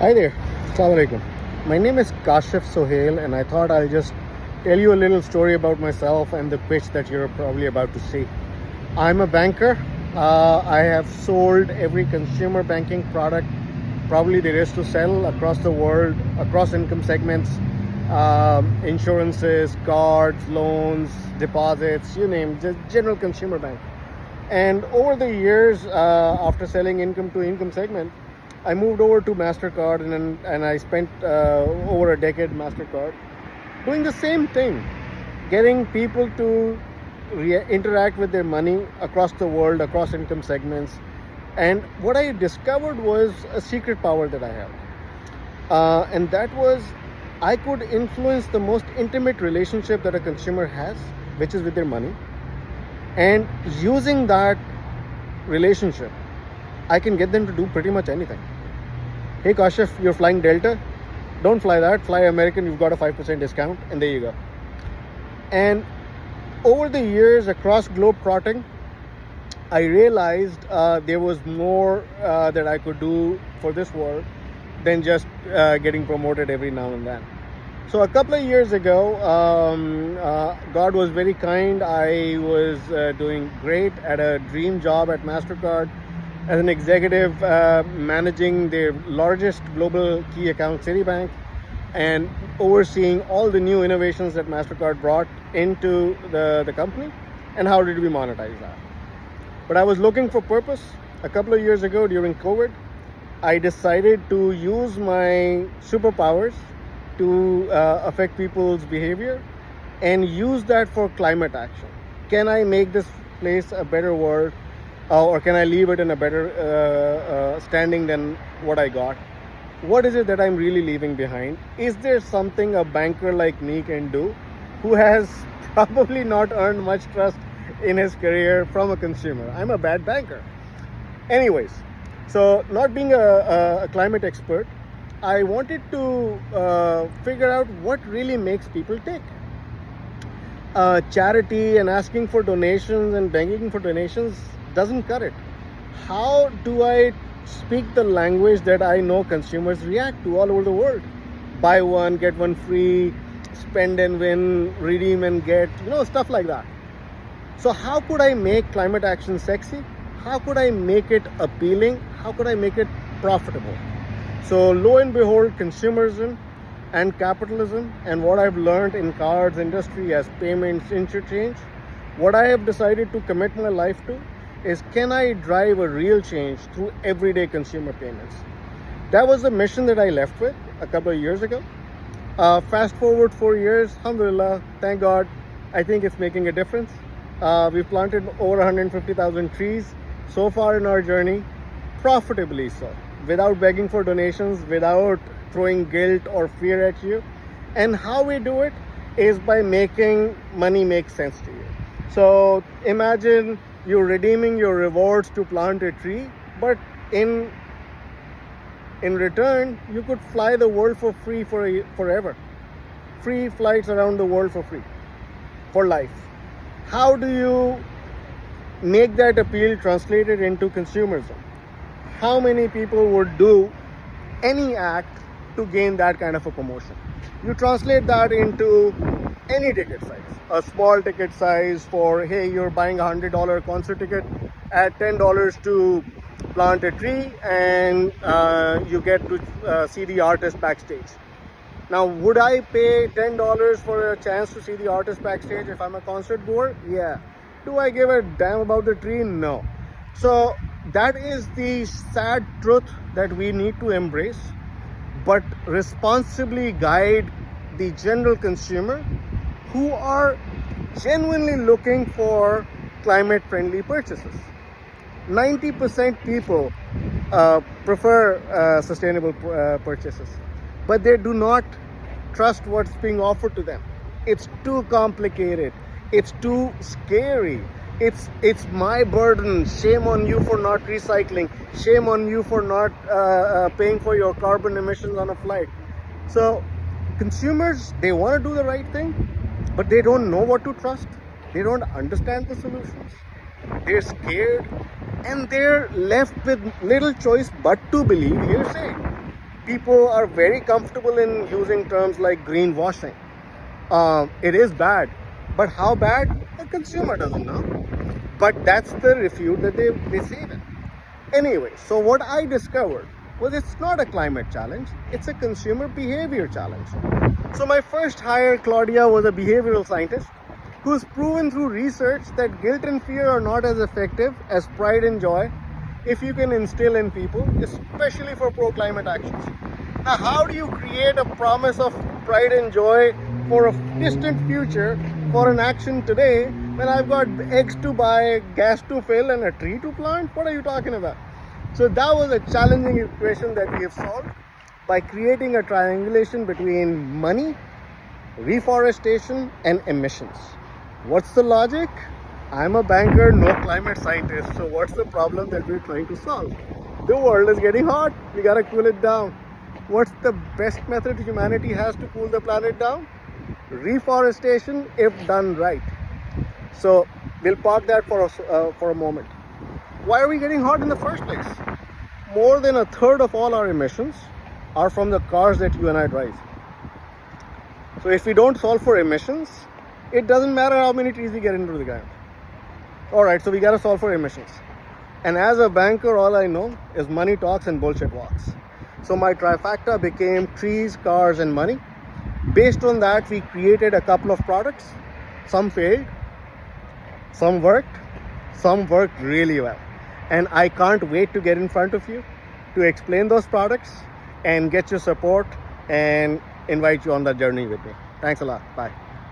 Hi there. Assalamu alaikum. My name is Kashif Sohail, and I thought I'll just tell you a little story about myself and the pitch that you're probably about to see. I'm a banker. I have sold every consumer banking product probably there is to sell across the world, across income segments, insurances, cards, loans, deposits, you name it, just general consumer bank. And over the years, after selling income to income segment, I moved over to MasterCard and I spent over a decade MasterCard doing the same thing, getting people to interact with their money across the world, across income segments. And what I discovered was a secret power that I have. And that was I could influence the most intimate relationship that a consumer has, which is with their money. And using that relationship, I can get them to do pretty much anything. Hey Kashif, you're flying Delta? Don't fly that, fly American, you've got a 5% discount, and there you go. And over the years across globe trotting, I realized there was more that I could do for this world than just getting promoted every now and then. So a couple of years ago, God was very kind. I was doing great at a dream job at MasterCard as an executive managing their largest global key account, Citibank, and overseeing all the new innovations that MasterCard brought into the company and how did we monetize that. But I was looking for purpose. A couple of years ago during COVID, I decided to use my superpowers to affect people's behavior and use that for climate action. Can I make this place a better world, or can I leave it in a better standing than what I got? What is it that I'm really leaving behind? Is there something a banker like me can do who has probably not earned much trust in his career from a consumer? I'm a bad banker. Anyways, so not being a climate expert, I wanted to figure out what really makes people tick. Charity and asking for donations and begging for donations doesn't cut it. How do I speak the language that I know consumers react to all over the world? Buy one, get one free, spend and win, redeem and get, stuff like that. So how could I make climate action sexy? How could I make it appealing? How could I make it profitable? So lo and behold, consumerism and capitalism and what I've learned in cards industry as payments interchange, what I have decided to commit my life to is, can I drive a real change through everyday consumer payments? That was the mission that I left with a couple of years ago. Fast forward 4 years, alhamdulillah, thank God, I think it's making a difference. We've planted over 150,000 trees so far in our journey, profitably so, without begging for donations, without throwing guilt or fear at you. And how we do it is by making money make sense to you. So imagine you're redeeming your rewards to plant a tree, but in return, you could fly the world for free forever. Free flights around the world for free, for life. How do you make that appeal translated into consumerism? How many people would do any act to gain that kind of a promotion? You translate that into any ticket size. A small ticket size for, hey, you're buying $100 concert ticket at $10 to plant a tree and you get to see the artist backstage. Now, would I pay $10 for a chance to see the artist backstage if I'm a concert goer? Yeah. Do I give a damn about the tree? No. So that is the sad truth that we need to embrace, but responsibly guide the general consumer who are genuinely looking for climate-friendly purchases. 90% people prefer sustainable purchases, but they do not trust what's being offered to them. It's too complicated. It's too scary. It's my burden. Shame on you for not recycling. Shame on you for not paying for your carbon emissions on a flight. So consumers, they want to do the right thing, but they don't know what to trust. They don't understand the solutions. They're scared and they're left with little choice but to believe hearsay. People are very comfortable in using terms like greenwashing. It is bad, but how bad? The consumer doesn't know. But that's the refute that they receive it. Anyway, so what I discovered was it's not a climate challenge, it's a consumer behavior challenge. So my first hire, Claudia, was a behavioral scientist who's proven through research that guilt and fear are not as effective as pride and joy if you can instill in people, especially for pro-climate actions. Now, how do you create a promise of pride and joy for a distant future for an action today when I've got eggs to buy, gas to fill, and a tree to plant? What are you talking about? So that was a challenging equation that we have solved by creating a triangulation between money, reforestation, and emissions. What's the logic? I'm a banker, no climate scientist. So what's the problem that we're trying to solve? The world is getting hot. We gotta cool it down. What's the best method humanity has to cool the planet down? Reforestation, if done right. So we'll park that for a moment. Why are we getting hot in the first place? More than a third of all our emissions are from the cars that you and I drive. So if we don't solve for emissions, it doesn't matter how many trees we get into the ground. Alright, so we gotta solve for emissions. And as a banker, all I know is money talks and bullshit walks. So my trifecta became trees, cars, and money. Based on that, we created a couple of products. Some failed, some worked really well. And I can't wait to get in front of you to explain those products and get your support and invite you on that journey with me. Thanks a lot. Bye.